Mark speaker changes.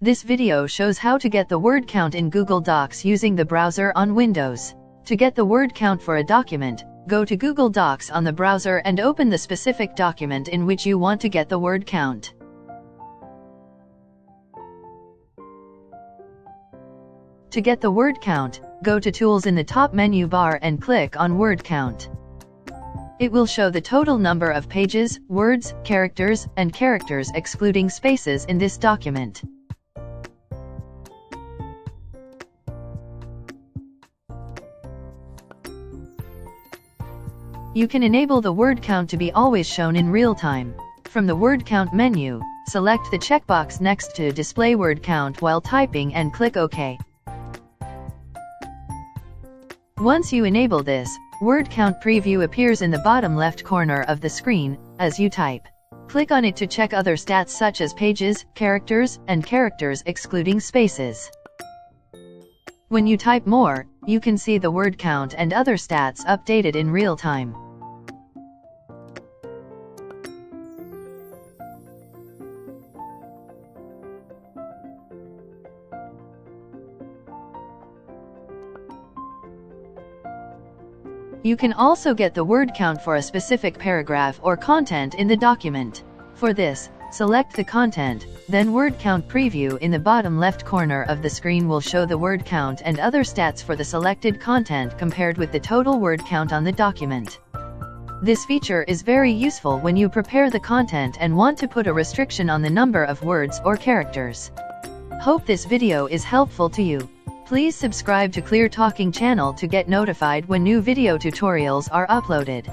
Speaker 1: This video shows how to get the word count in Google Docs using the browser on Windows. To get the word count for a document, go to Google Docs on the browser and open the specific document in which you want to get the word count. To get the word count, go to Tools in the top menu bar and click on Word Count. It will show the total number of pages, words, characters, and characters excluding spaces in this document. You can enable the word count to be always shown in real time. From the Word Count menu, select the checkbox next to Display Word Count while typing and click OK. Once you enable this, Word Count preview appears in the bottom left corner of the screen as you type. Click on it to check other stats such as pages, characters, and characters excluding spaces. When you type more, you can see the word count and other stats updated in real time. You can also get the word count for a specific paragraph or content in the document. For this, select the content, then Word Count Preview in the bottom left corner of the screen will show the word count and other stats for the selected content compared with the total word count on the document. This feature is very useful when you prepare the content and want to put a restriction on the number of words or characters. Hope this video is helpful to you. Please subscribe to Clear Talking channel to get notified when new video tutorials are uploaded.